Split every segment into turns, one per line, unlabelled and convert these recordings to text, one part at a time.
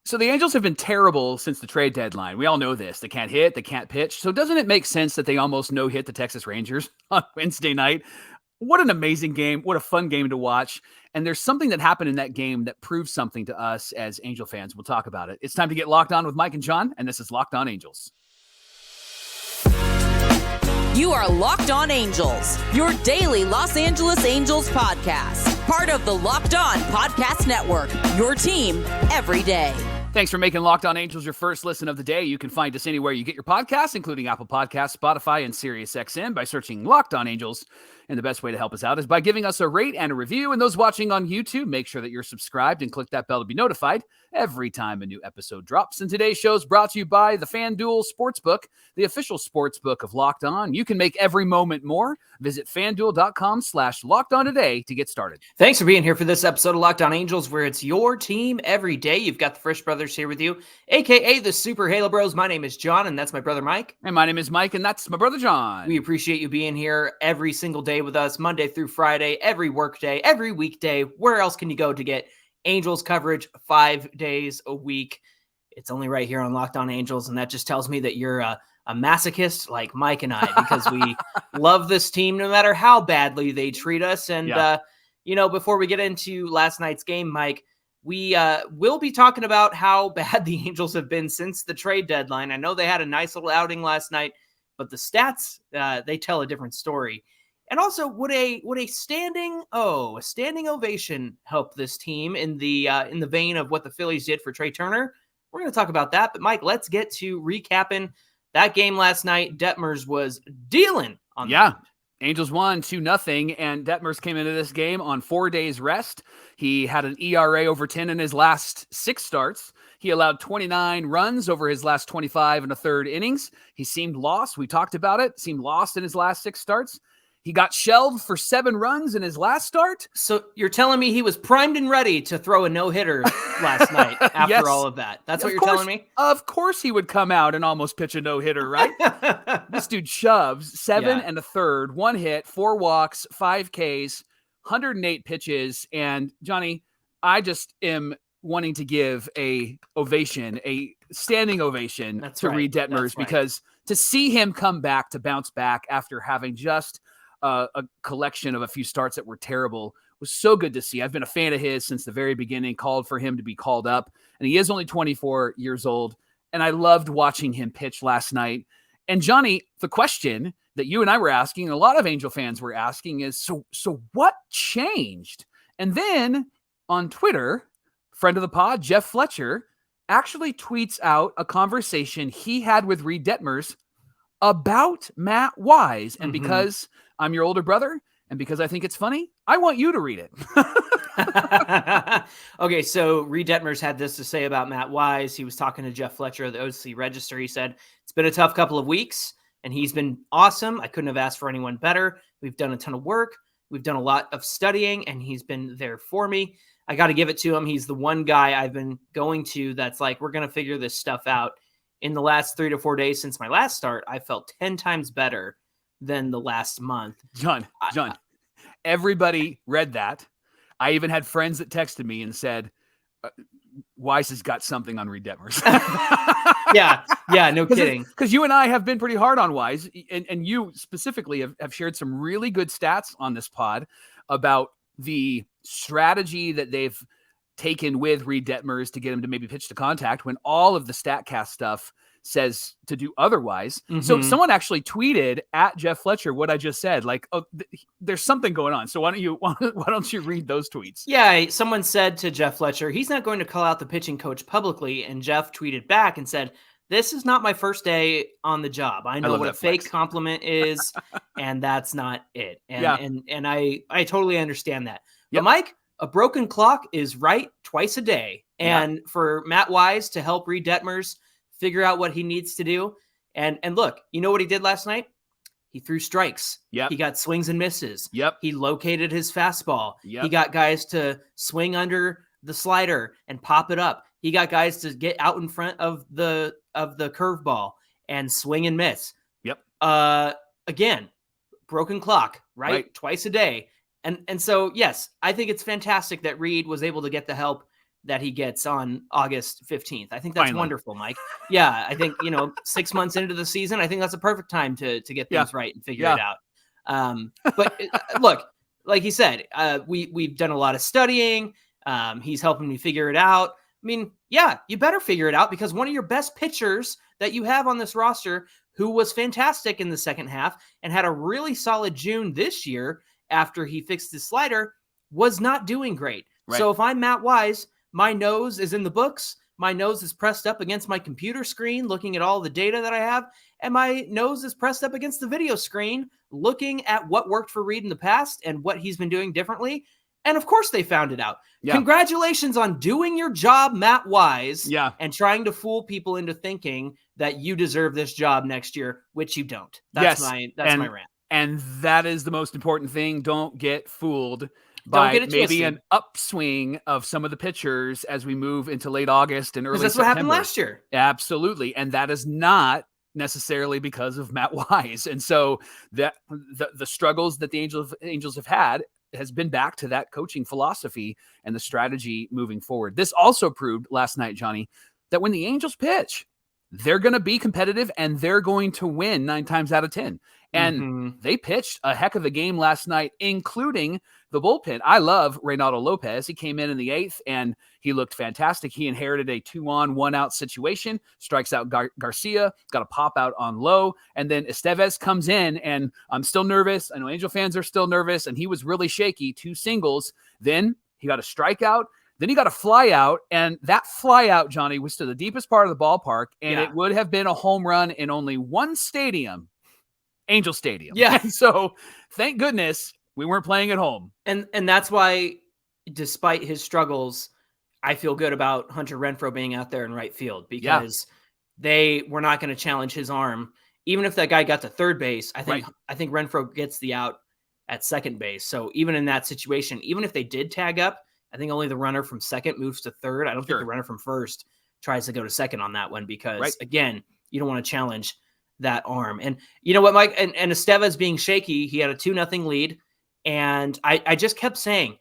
So the Angels have been terrible since the trade deadline. We all know this. They can't hit, they can't pitch. So doesn't it make sense that they almost no-hit the Texas Rangers on Wednesday night? What an amazing game. What a fun game to watch. And there's something that happened in that game that proves something to us as Angel fans. We'll talk about it. It's time to get locked on with Mike and John, and this is Locked On Angels.
You are Locked On Angels, your daily Los Angeles Angels podcast. Part of the Locked On Podcast Network, your team every day.
Thanks for making Locked On Angels your first listen of the day. You can find us anywhere you get your podcasts, including Apple Podcasts, Spotify, and SiriusXM by searching Locked On Angels. And the best way to help us out is by giving us a rate and a review. And those watching on YouTube, make sure that you're subscribed and click that bell to be notified every time a new episode drops. And today's show is brought to you by the FanDuel Sportsbook, the official sportsbook of Locked On. You can make every moment more. Visit FanDuel.com/LockedOn today to get started.
Thanks for being here for this episode of Locked On Angels, where it's your team every day. You've got the Frisch Brothers here with you, a.k.a. the Super Halo Bros. My name is John, and that's my brother Mike.
And my name is Mike, and that's my brother John.
We appreciate you being here every single day with us, Monday through Friday, every work day, every weekday. Where else can you go to get Angels coverage 5 days a week? It's only right here on Locked On Angels, and that just tells me that you're a masochist like Mike and I, because we love this team no matter how badly they treat us. And, before we get into last night's game, Mike, we will be talking about how bad the Angels have been since the trade deadline. I know they had a nice little outing last night, but the stats, they tell a different story. And also, would a standing ovation help this team in the vein of what the Phillies did for Trea Turner? We're going to talk about that. But Mike, let's get to recapping that game last night. Detmers was dealing on the mound.
Angels won 2-0, and Detmers came into this game on 4 days rest. He had an ERA over 10 in his last 6 starts. He allowed 29 runs over his last 25 and a third innings. He seemed lost. We talked about it. Seemed lost in his last 6 starts. He got shelled for 7 runs in his last start.
So you're telling me he was primed and ready to throw a no-hitter last night after
Yes.
all of that? That's what you're telling me?
Of course he would come out and almost pitch a no-hitter, right? This dude shoves 7 and a third, 1 hit, 4 walks, 5 Ks, 108 pitches. And Johnny, I just am wanting to give a standing ovation to Reid Detmers, because to see him come back, to bounce back after having just a collection of a few starts that were terrible was so good to see. I've been a fan of his since the very beginning, called for him to be called up, and he is only 24 years old. And I loved watching him pitch last night. And Johnny, the question that you and I were asking, and a lot of Angel fans were asking, is so what changed? And then on Twitter, friend of the pod, Jeff Fletcher, actually tweets out a conversation he had with Reid Detmers about Matt Wise. And because I'm your older brother, and because I think it's funny, I want you to read it.
Okay, so Reid Detmers had this to say about Matt Wise. He was talking to Jeff Fletcher of the OC Register. He said, "It's been a tough couple of weeks, and he's been awesome. I couldn't have asked for anyone better. We've done a ton of work. We've done a lot of studying, and he's been there for me. I got to give it to him. He's the one guy I've been going to that's like, we're going to figure this stuff out. In the last 3 to 4 days since my last start, I felt 10 times better than the last month."
John, everybody read that. I even had friends that texted me and said, Wise has got something on Reid Detmers.
Yeah, no kidding.
Because you and I have been pretty hard on Wise, and you specifically have shared some really good stats on this pod about the strategy that they've taken with Reid Detmers to get him to maybe pitch to contact when all of the StatCast stuff says to do otherwise. So someone actually tweeted at Jeff Fletcher what I just said, like, oh, there's something going on. So why don't you read those tweets?
Yeah, someone said to Jeff Fletcher, he's not going to call out the pitching coach publicly. And Jeff tweeted back and said, "This is not my first day on the job. I know what a fake compliment is, and that's not it." And I totally understand that. But Mike, a broken clock is right twice a day. And for Matt Wise to help Reid Detmers figure out what he needs to do. And look, you know what he did last night? He threw strikes. He got swings and misses. He located his fastball. He got guys to swing under the slider and pop it up. He got guys to get out in front of the curveball and swing and miss. Again, broken clock, right? Twice a day. And so, yes, I think it's fantastic that Reid was able to get the help that he gets on August 15th. I think that's wonderful, Mike. Yeah, I think, 6 months into the season, I think that's a perfect time to get things right and figure it out. But look, like he said, we've done a lot of studying. He's helping me figure it out. I mean, yeah, you better figure it out, because one of your best pitchers that you have on this roster, who was fantastic in the second half and had a really solid June this year after he fixed his slider, was not doing great. Right. So if I'm Matt Wise, my nose is in the books. My nose is pressed up against my computer screen, looking at all the data that I have. And my nose is pressed up against the video screen, looking at what worked for Reid in the past and what he's been doing differently. And of course they found it out. Yeah. Congratulations on doing your job, Matt Wise. Yeah. And trying to fool people into thinking that you deserve this job next year, which you don't. That's my rant.
And that is the most important thing. Don't get fooled by maybe an upswing of some of the pitchers as we move into late August and early September. That's what happened
last year.
Absolutely. And that is not necessarily because of Matt Wise. And so that the struggles that the Angels have had has been back to that coaching philosophy and the strategy moving forward. This also proved last night, Johnny, that when the Angels they're going to be competitive and they're going to win 9 times out of 10. And they pitched a heck of a game last night, including the bullpen. I love Reynaldo Lopez. He came in the 8th and he looked fantastic. He inherited a 2-on, 1-out situation, strikes out Garcia, got a pop out on low. And then Estevez comes in, and I'm still nervous. I know Angel fans are still nervous, and he was really shaky, 2 singles. Then he got a strikeout. Then he got a fly out, and that fly out, Johnny, was to the deepest part of the ballpark, and it would have been a home run in only one stadium, Angel Stadium.
Yeah.
And so thank goodness we weren't playing at home.
And that's why, despite his struggles, I feel good about Hunter Renfroe being out there in right field, because they were not going to challenge his arm. Even if that guy got to third base, I think Renfroe gets the out at second base. So even in that situation, even if they did tag up, I think only the runner from second moves to third. I don't think the runner from first tries to go to second on that one, because again, you don't want to challenge that arm. And you know what, Mike, and Estevez being shaky, he had a 2-0 lead. And I just kept saying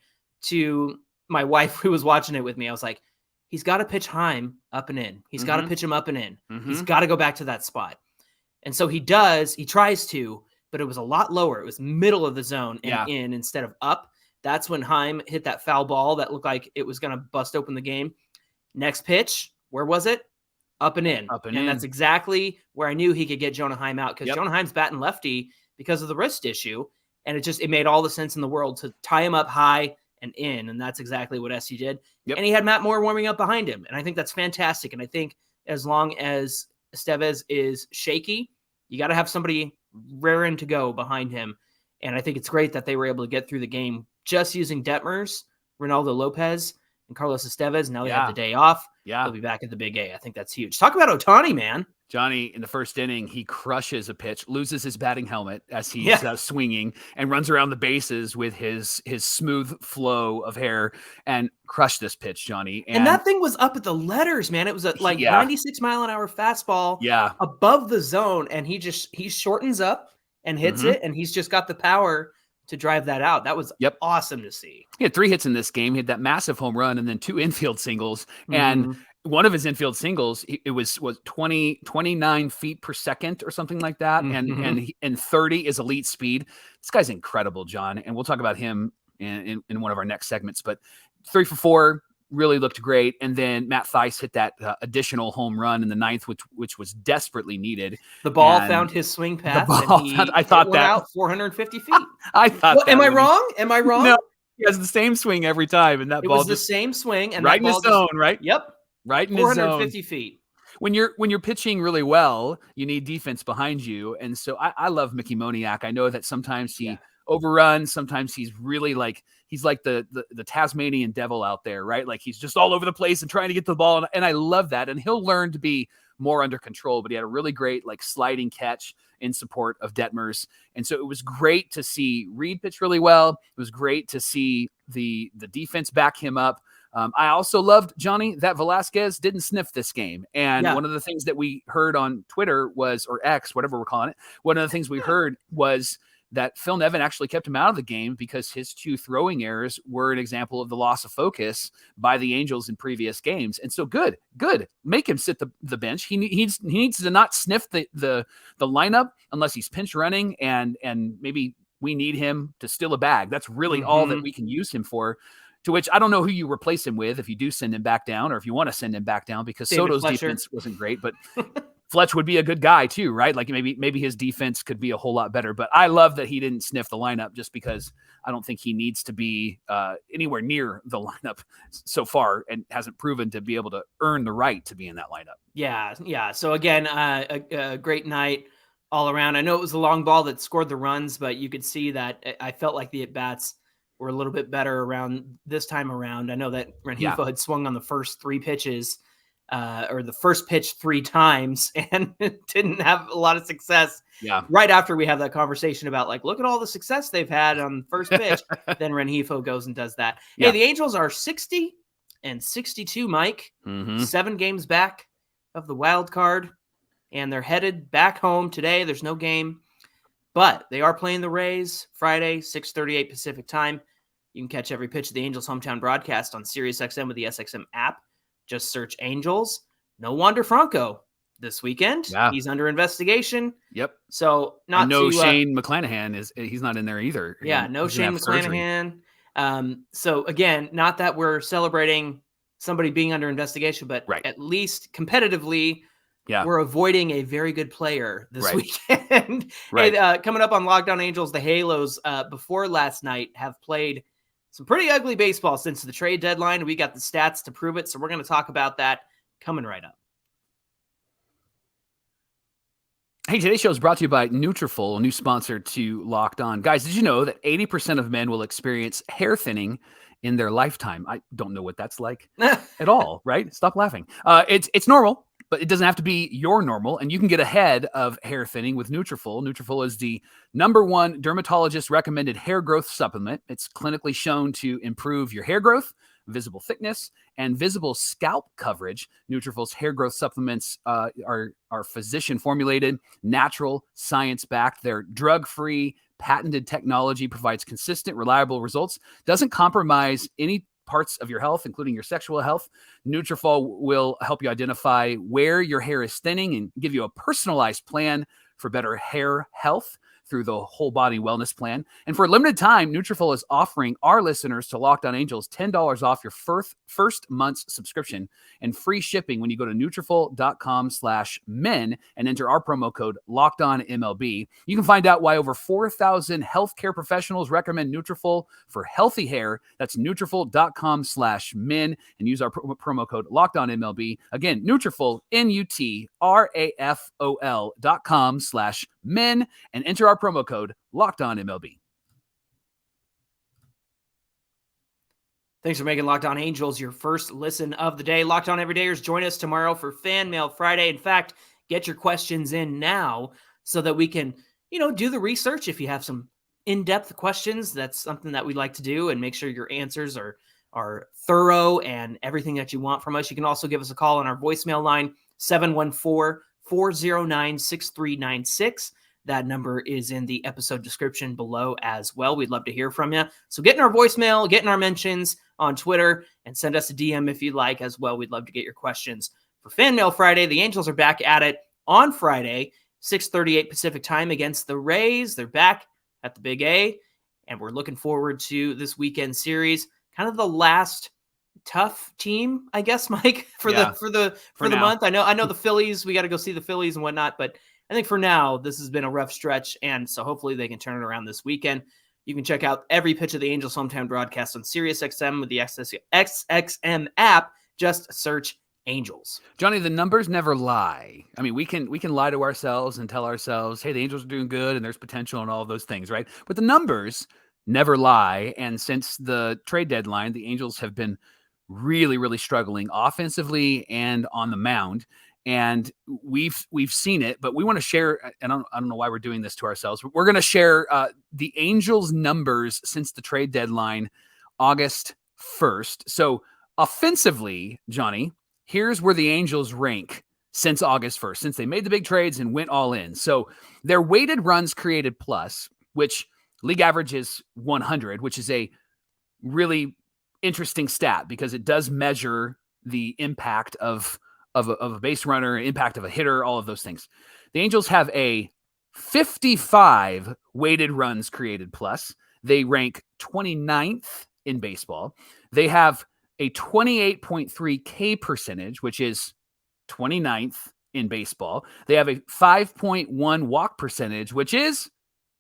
to my wife, who was watching it with me, I was like, he's got to pitch Heim up and in. He's got to pitch him up and in. He's got to go back to that spot. And so he does, he tries to, but it was a lot lower. It was middle of the zone and in instead of up. That's when Heim hit that foul ball that looked like it was going to bust open the game. Next pitch, where was it? Up and in. And that's exactly where I knew he could get Jonah Heim out, because Jonah Heim's batting lefty because of the wrist issue. And it made all the sense in the world to tie him up high and in. And that's exactly what SC did. And he had Matt Moore warming up behind him. And I think that's fantastic. And I think as long as Estevez is shaky, you got to have somebody raring to go behind him. And I think it's great that they were able to get through the game just using Detmers, Reynaldo Lopez, and Carlos Estevez. Now they have the day off. They'll be back at the Big A. I think that's huge. Talk about Ohtani, man.
Johnny, in the first inning, he crushes a pitch, loses his batting helmet as he's swinging, and runs around the bases with his smooth flow of hair and crushed this pitch, Johnny.
And that thing was up at the letters, man. It was a 96-mile-an-hour fastball above the zone, and he shortens up and hits it, and he's just got the power to drive that out. That was awesome to see.
He had 3 hits in this game. He had that massive home run and then 2 infield singles. And one of his infield singles, it was 29 feet per second or something like that. And 30 is elite speed. This guy's incredible, John. And we'll talk about him in one of our next segments. But 3 for 4, really looked great. And then Matt Thaiss hit that additional home run in the 9th, which was desperately needed.
The ball found his swing path.
I thought that
out 450 feet.
I thought.
Well, am I wrong? Am I wrong?
No, he has the same swing every time, and that ball
was the same swing, and
right in his zone, right?
Yep,
right in his zone.
450 feet.
When you're pitching really well, you need defense behind you, and so I love Mickey Moniak. I know that sometimes he overruns, sometimes he's really he's like the Tasmanian devil out there, right? Like he's just all over the place and trying to get the ball, and I love that. And he'll learn to be more under control. But he had a really great sliding catch in support of Detmers, and so it was great to see Reid pitch really well. It was great to see the defense back him up. I also loved, Johnny, that Velasquez didn't sniff this game. And one of the things that we heard on Twitter was, or X, whatever we're calling it, one of the things we heard was that Phil Nevin actually kept him out of the game because his 2 throwing errors were an example of the loss of focus by the Angels in previous games. And so good. Make him sit the bench. He needs to not sniff the lineup unless he's pinch running and maybe we need him to steal a bag. That's really all that we can use him for. To which I don't know who you replace him with if you do send him back down or if you want to send him back down because
David
Soto's
Fletcher.
defense wasn't great, but Fletch would be a good guy too, right? Like maybe his defense could be a whole lot better. But I love that he didn't sniff the lineup just because I don't think he needs to be anywhere near the lineup so far and hasn't proven to be able to earn the right to be in that lineup.
Yeah. So again, a great night all around. I know it was the long ball that scored the runs, but you could see that I felt like the at-bats were a little bit better around this time around. I know that Rengifo had swung on the first 3 pitches or the first pitch 3 times and didn't have a lot of success.
Yeah.
Right after we have that conversation about like, look at all the success they've had on the first pitch. Then Rengifo goes and does that. Yeah. Hey, the Angels are 60-62, Mike, 7 games back of the wild card, and they're headed back home today. There's no game, but they are playing the Rays Friday, 6:38 Pacific time. You can catch every pitch of the Angels hometown broadcast on SiriusXM with the SXM app. Just search Angels. No Wander Franco this weekend.
Yeah.
He's under investigation.
Yep.
So
Shane McClanahan he's not in there either.
Yeah, no Shane McClanahan. So again, not that we're celebrating somebody being under investigation, but at least competitively, we're avoiding a very good player this weekend. Hey, coming up on Locked On Angels, the Halos before last night have played some pretty ugly baseball since the trade deadline. We got the stats to prove it, so we're going to talk about that coming right up.
Hey, today's show is brought to you by Nutrafol, a new sponsor to Locked On. Guys, did you know that 80% of men will experience hair thinning in their lifetime? I don't know what that's like at all, right? Stop laughing. It's normal, but it doesn't have to be your normal, and you can get ahead of hair thinning with Nutrafol. Nutrafol is the #1 dermatologist-recommended hair growth supplement. It's clinically shown to improve your hair growth, visible thickness, and visible scalp coverage. Nutrafol's hair growth supplements are physician-formulated, natural, science-backed. They're drug-free, patented technology, provides consistent, reliable results, doesn't compromise any parts of your health, including your sexual health. Nutrafol will help you identify where your hair is thinning and give you a personalized plan for better hair health through the whole body wellness plan. And for a limited time, Nutrafol is offering our listeners to Locked On Angels $10 off your first month's subscription and free shipping when you go to Nutrafol.com/men and enter our promo code LOCKEDONMLB. You can find out why over 4,000 healthcare professionals recommend Nutrafol for healthy hair. That's Nutrafol.com/men and use our promo code LOCKEDONMLB. Again, Nutrafol, Nutrafol.com/men and enter our promo code LOCKEDONMLB.
Thanks for making Locked On Angels your first listen of the day. Locked On Everydayers, join us tomorrow for Fan Mail Friday. In fact, get your questions in now so that we can, do the research. If you have some in-depth questions, that's something that we like to do and make sure your answers are thorough and everything that you want from us. You can also give us a call on our voicemail line, 714-409-6396. That number is in the episode description below as well. We'd love to hear from you. So get in our voicemail, get in our mentions on Twitter, and send us a DM if you'd like as well. We'd love to get your questions. For Fan Mail Friday, the Angels are back at it on Friday, 6:38 Pacific time against the Rays. They're back at the Big A, and we're looking forward to this weekend series. Kind of the last tough team, I guess, Mike, for the month. I know the Phillies. We got to go see the Phillies and whatnot, but I think for now, this has been a rough stretch, and so hopefully they can turn it around this weekend. You can check out every pitch of the Angels hometown broadcast on SiriusXM with the SXM app. Just search Angels.
Johnny, the numbers never lie. I mean, we can lie to ourselves and tell ourselves, hey, the Angels are doing good and there's potential and all of those things, right? But the numbers never lie, and since the trade deadline, the Angels have been really, really struggling offensively and on the mound. And we've seen it, but we want to share, and I don't know why we're doing this to ourselves, but we're going to share the Angels numbers since the trade deadline, August 1st. So offensively, Johnny, here's where the Angels rank since August 1st, since they made the big trades and went all in. So their weighted runs created plus which league average is 100, which is a really interesting stat because it does measure the impact of a base runner, impact of a hitter, all of those things. The Angels have a 55 weighted runs created plus. They rank 29th in baseball. They have a 28.3 K percentage, which is 29th in baseball. They have a 5.1 walk percentage, which is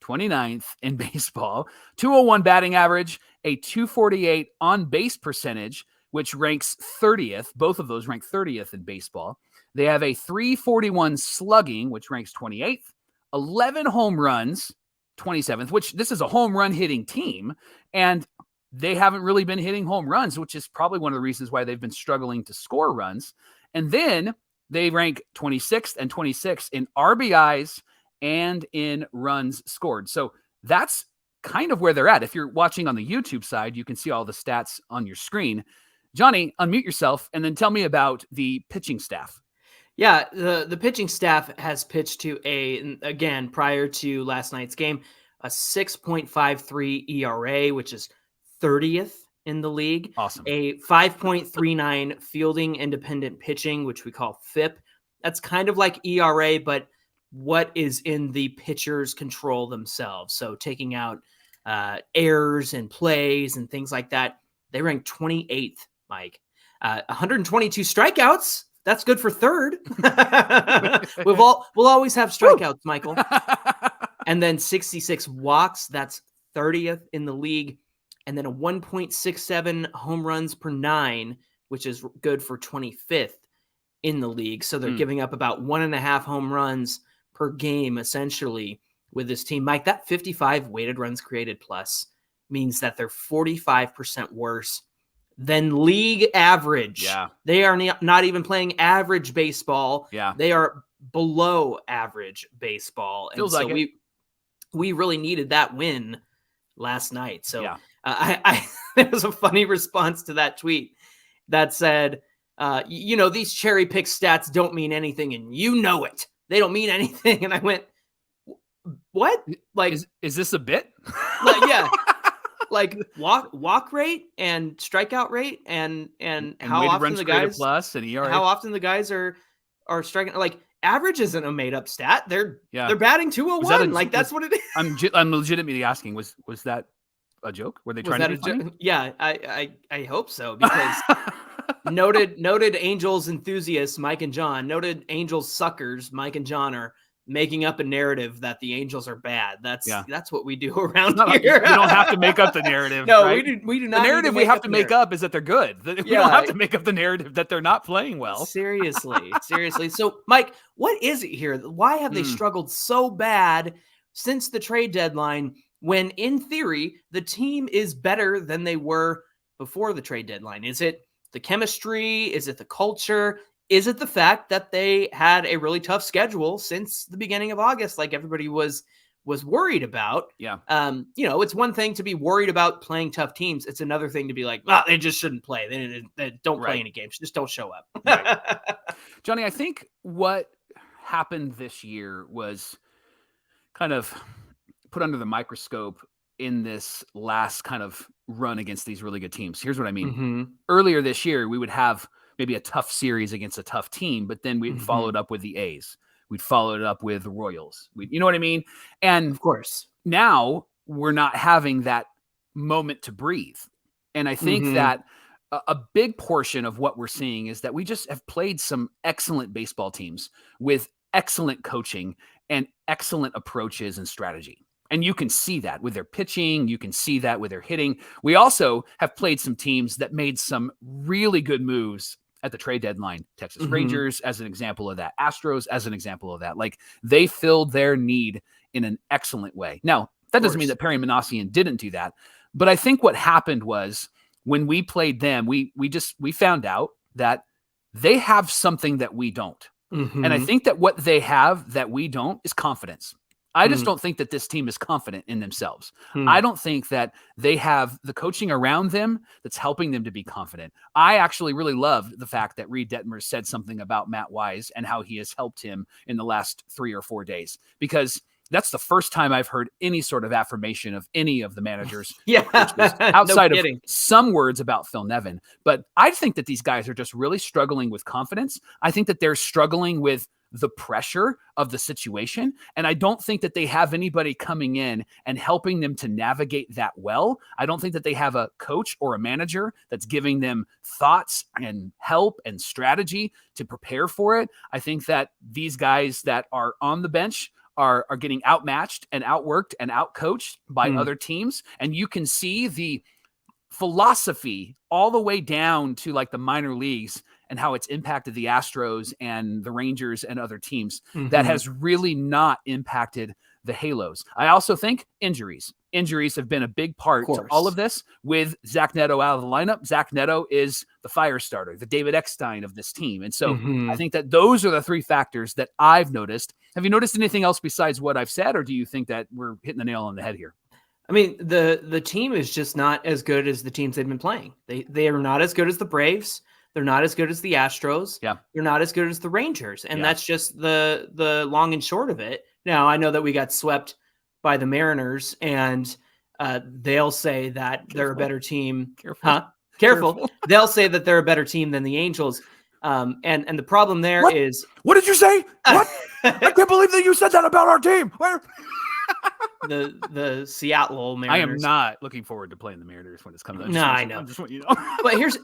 29th in baseball. 201 batting average, a 248 on base percentage, which ranks 30th. Both of those rank 30th in baseball. They have a 341 slugging, which ranks 28th. 11 home runs, 27th, which this is a home run hitting team. And they haven't really been hitting home runs, which is probably one of the reasons why they've been struggling to score runs. And then they rank 26th and 26th in RBIs and in runs scored. So that's kind of where they're at. If you're watching on the YouTube side, you can see all the stats on your screen. Johnny, unmute yourself and then tell me about the pitching staff.
Yeah, the pitching staff has pitched to again, prior to last night's game, a 6.53 ERA, which is 30th in the league.
Awesome.
A 5.39 fielding independent pitching, which we call FIP. That's kind of like ERA, but what is in the pitcher's control themselves. So taking out errors and plays and things like that. They rank 28th, Mike. 122 strikeouts. That's good for third. We'll always have strikeouts, Michael. And then 66 walks. That's 30th in the league. And then a 1.67 home runs per 9, which is good for 25th in the league. So they're giving up about 1.5 home runs per game, essentially, with this team. Mike, that 55 weighted runs created plus means that they're 45% worse than league average.
Yeah.
They are not even playing average baseball.
Yeah.
They are below average baseball. And
Feels
so
like
we really needed that win last night. So
yeah.
There was a funny response to that tweet that said, these cherry pick stats don't mean anything and you know it. They don't mean anything. And I went, what? Like,
is this a bit?
Yeah. Like walk rate and strikeout rate and how often the guys
plus and ERA.
How often the guys are striking. Like, average isn't a made up stat. They're batting 201. That's what it is.
I'm legitimately asking, was that a joke? Were they trying to be funny?
Yeah, I hope so, because noted Angels enthusiasts Mike and John, noted Angels suckers Mike and John are making up a narrative that the Angels are bad. That's what we do around here.
You don't have to make up the narrative.
No,
right?
we do not.
The narrative we have to make up is that they're good. We don't have to make up the narrative that they're not playing well.
Seriously. So, Mike, what is it here? Why have they struggled so bad since the trade deadline when, in theory, the team is better than they were before the trade deadline? Is it the chemistry? Is it the culture? Is it the fact that they had a really tough schedule since the beginning of August, like everybody was worried about?
Yeah.
It's one thing to be worried about playing tough teams. It's another thing to be like, they just shouldn't play. They don't play any games. Just don't show up.
Right. Johnny, I think what happened this year was kind of put under the microscope in this last kind of run against these really good teams. Here's what I mean.
Mm-hmm.
Earlier this year, we would have maybe a tough series against a tough team, but then we'd follow it up with the A's. We'd follow it up with the Royals. You know what I mean? And
of course,
now we're not having that moment to breathe. And I think that a big portion of what we're seeing is that we just have played some excellent baseball teams with excellent coaching and excellent approaches and strategy. And you can see that with their pitching. You can see that with their hitting. We also have played some teams that made some really good moves at the trade deadline. Texas Rangers as an example of that. Astros as an example of that. Like, they filled their need in an excellent way. Now, that doesn't mean that Perry Minasian didn't do that. But I think what happened was when we played them, we found out that they have something that we don't. And I think that what they have that we don't is confidence. I just don't think that this team is confident in themselves. I don't think that they have the coaching around them that's helping them to be confident. I actually really loved the fact that Reid Detmers said something about Matt Wise and how he has helped him in the last 3 or 4 days, because That's the first time I've heard any sort of affirmation of any of the managers
Yeah.
outside
No
of
kidding.
some words about Phil Nevin. But I think that these guys are just really struggling with confidence. I think that they're struggling with the pressure of the situation. And I don't think that they have anybody coming in and helping them to navigate that well. I don't think that they have a coach or a manager that's giving them thoughts and help and strategy to prepare for it. I think that these guys that are on the bench are getting outmatched and outworked and outcoached by other teams. And you can see the philosophy all the way down to like the minor leagues and how it's impacted the Astros and the Rangers and other teams that has really not impacted the Halos. I also think injuries have been a big part to all of this. With Zach Neto out of the lineup, Zach Neto is the fire starter, the David Eckstein of this team. And so I think that those are the three factors that I've noticed. Have you noticed anything else besides what I've said, or do you think that we're hitting the nail on the head here?
I mean, the team is just not as good as the teams they've been playing. They are not as good as the Braves. They're not as good as the Astros.
Yeah.
They're not as good as the Rangers. And that's just the long and short of it. Now, I know that we got swept by the Mariners, and they'll say that they're a better team. Careful. They'll say that they're a better team than the Angels. And the problem there is...
What did you say? What? I can't believe that you said that about our team. Where?
the Seattle Mariners.
I am not looking forward to playing the Mariners when it's coming.
No, I know.
Just want you to know.
But here's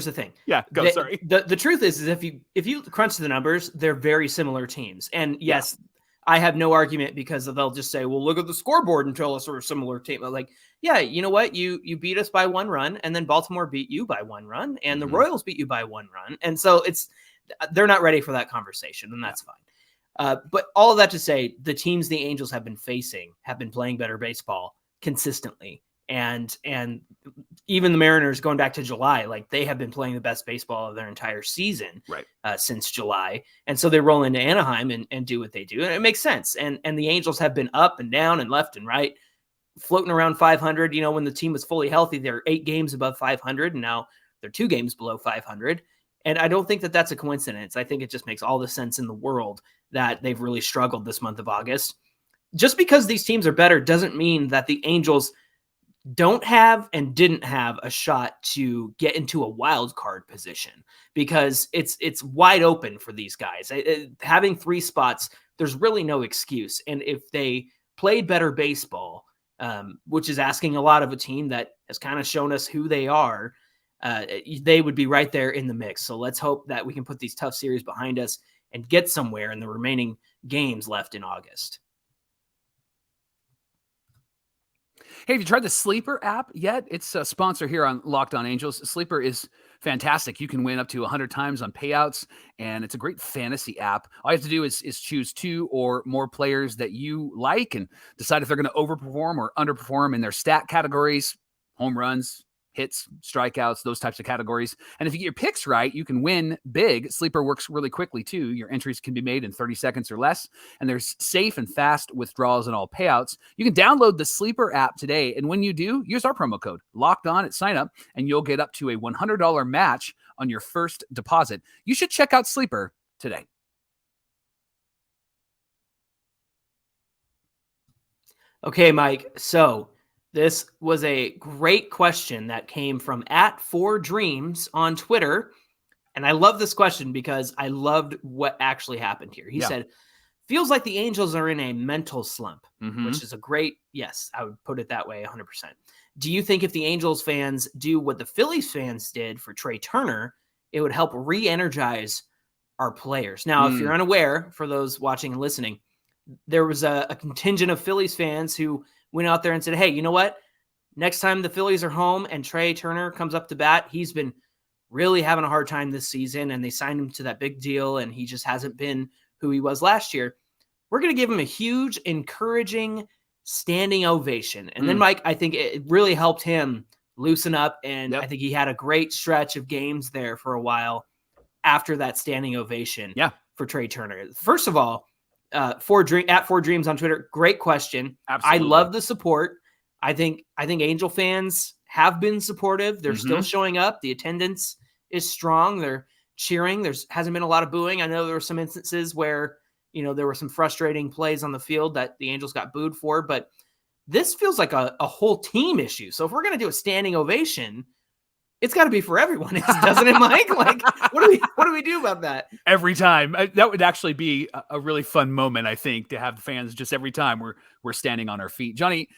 the thing.
Yeah, go. Sorry.
The truth is if you crunch the numbers, they're very similar teams. And yes, I have no argument because they'll just say, well, look at the scoreboard and tell us we're a similar team. But like, yeah, you know what? You beat us by 1 run, and then Baltimore beat you by 1 run, and the Royals beat you by 1 run. And so they're not ready for that conversation, and that's fine. But all of that to say, the teams the Angels have been facing have been playing better baseball consistently. And even the Mariners, going back to July, like they have been playing the best baseball of their entire season since July. And so they roll into Anaheim and do what they do. And it makes sense. And the Angels have been up and down and left and right, floating around 500. You know, when the team was fully healthy, they're 8 games above 500. And now they're 2 games below 500. And I don't think that that's a coincidence. I think it just makes all the sense in the world that they've really struggled this month of August. Just because these teams are better doesn't mean that the Angels don't have and didn't have a shot to get into a wild card position, because it's wide open for these guys. Having 3 spots, there's really no excuse. And if they played better baseball, which is asking a lot of a team that has kind of shown us who they are, they would be right there in the mix. So let's hope that we can put these tough series behind us and get somewhere in the remaining games left in August.
Hey, have you tried the Sleeper app yet? It's a sponsor here on Locked On Angels. Sleeper is fantastic. You can win up to 100 times on payouts, and it's a great fantasy app. All you have to do is choose 2 or more players that you like and decide if they're going to overperform or underperform in their stat categories, home runs, hits, strikeouts, those types of categories. And if you get your picks right, you can win big. Sleeper works really quickly too. Your entries can be made in 30 seconds or less, and there's safe and fast withdrawals and all payouts. You can download the Sleeper app today, and when you do, use our promo code Locked On at sign up, and you'll get up to a $100 match on your first deposit. You should check out Sleeper today.
Okay, Mike. So this was a great question that came from @4dreams on Twitter. And I love this question because I loved what actually happened here. He said, feels like the Angels are in a mental slump, which is a great, yes, I would put it that way 100%. Do you think if the Angels fans do what the Phillies fans did for Trea Turner, it would help re-energize our players? Now, if you're unaware, for those watching and listening, there was a contingent of Phillies fans who went out there and said, hey, you know what? Next time the Phillies are home and Trea Turner comes up to bat, he's been really having a hard time this season, and they signed him to that big deal, and he just hasn't been who he was last year. We're going to give him a huge, encouraging, standing ovation. And then, Mike, I think it really helped him loosen up, and I think he had a great stretch of games there for a while after that standing ovation for Trea Turner. First of all, @4dreams on Twitter. Great question. Absolutely. I love the support. I think Angel fans have been supportive. They're still showing up. The attendance is strong. They're cheering. Hasn't been a lot of booing. I know there were some instances where there were some frustrating plays on the field that the Angels got booed for, but this feels like a whole team issue. So if we're going to do a standing ovation, it's got to be for everyone, doesn't it, Mike? Like, what do we do about that?
Every time. That would actually be a really fun moment, I think, to have fans just every time we're standing on our feet. Johnny,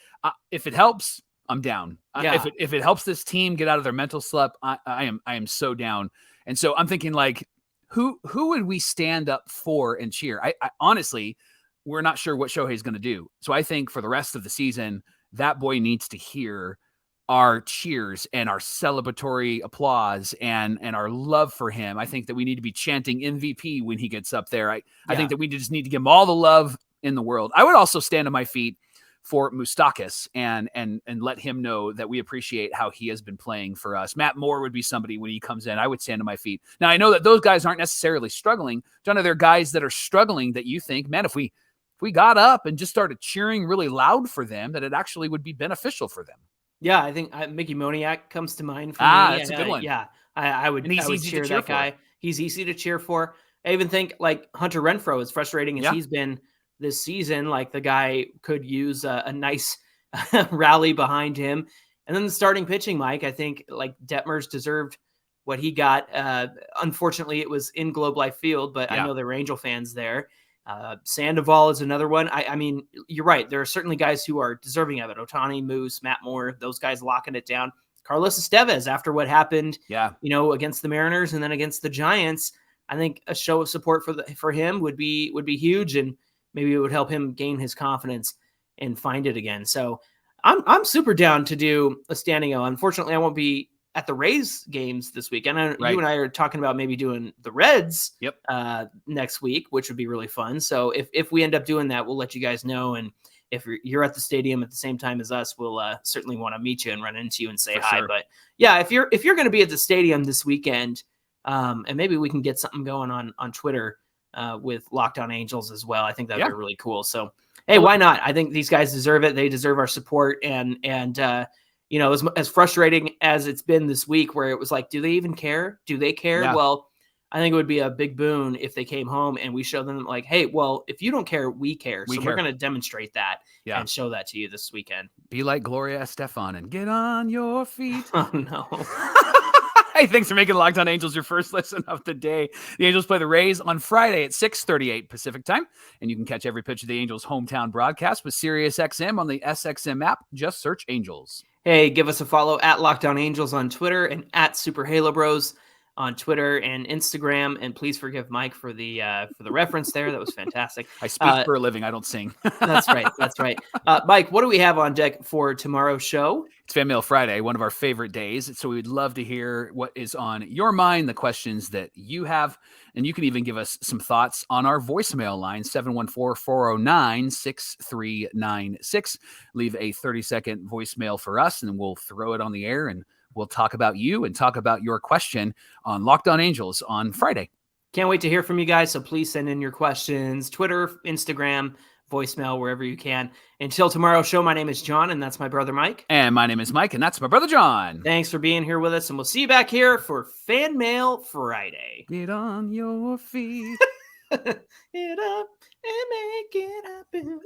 if it helps, I'm down.
Yeah.
If it helps this team get out of their mental slump, I am so down. And so I'm thinking, like, who would we stand up for and cheer? I honestly, we're not sure what Shohei is going to do. So I think for the rest of the season, that boy needs to hear our cheers and our celebratory applause and our love for him. I think that we need to be chanting MVP when he gets up there. I think that we just need to give him all the love in the world. I would also stand on my feet for Moustakas and let him know that we appreciate how he has been playing for us. Matt Moore would be somebody when he comes in. I would stand on my feet. Now, I know that those guys aren't necessarily struggling. John, are there guys that are struggling that you think, man, if we got up and just started cheering really loud for them, that it actually would be beneficial for them?
Yeah, I think Mickey Moniak comes to mind for me.
That's a good one.
Yeah, I would cheer that guy. He's easy to cheer for. I even think like Hunter Renfroe, as frustrating as he's been this season, like the guy could use a nice rally behind him. And then the starting pitching, Mike, I think like Detmers deserved what he got. Unfortunately, it was in Globe Life Field, but I know there were Angel fans there. Sandoval is another one. I mean, you're right. There are certainly guys who are deserving of it. Ohtani, Moose, Matt Moore, those guys locking it down. Carlos Estevez, after what happened, against the Mariners and then against the Giants, I think a show of support for him would be huge, and maybe it would help him gain his confidence and find it again. So I'm super down to do a standing O. Unfortunately, I won't be at the Rays games this week. And you and I are talking about maybe doing the Reds next week, which would be really fun. So if we end up doing that, we'll let you guys know. And if you're at the stadium at the same time as us, we'll certainly want to meet you and run into you and say hi. Sure. But yeah, if you're going to be at the stadium this weekend, and maybe we can get something going on Twitter with Locked On Angels as well. I think that'd be really cool. So, hey, why not? I think these guys deserve it. They deserve our support. And as frustrating as it's been this week, where it was like, do they even care? Do they care? Yeah. Well, I think it would be a big boon if they came home and we showed them like, hey, well, if you don't care, we care. So we're going to demonstrate that and show that to you this weekend.
Be like Gloria Estefan and get on your feet.
Oh, no.
Hey, thanks for making Locked On Angels your first listen of the day. The Angels play the Rays on Friday at 6:38 Pacific time, and you can catch every pitch of the Angels' hometown broadcast with SiriusXM on the SXM app. Just search Angels.
Hey, give us a follow at Locked On Angels on Twitter and at Super Halo Bros on Twitter and Instagram. And please forgive Mike for the reference there. That was fantastic.
I speak for a living. I don't sing.
That's right. That's right. Mike, what do we have on deck for tomorrow's show?
It's Fan Mail Friday, one of our favorite days. So we'd love to hear what is on your mind, the questions that you have. And you can even give us some thoughts on our voicemail line, 714-409-6396. Leave a 30-second voicemail for us, and we'll throw it on the air, and we'll talk about you and talk about your question on Locked On Angels on Friday.
Can't wait to hear from you guys. So please send in your questions, Twitter, Instagram, voicemail, wherever you can. Until tomorrow's show, my name is John, and that's my brother Mike.
And my name is Mike, and that's my brother John.
Thanks for being here with us, and we'll see you back here for Fan Mail Friday.
Get on your feet.
Get up and make it happen.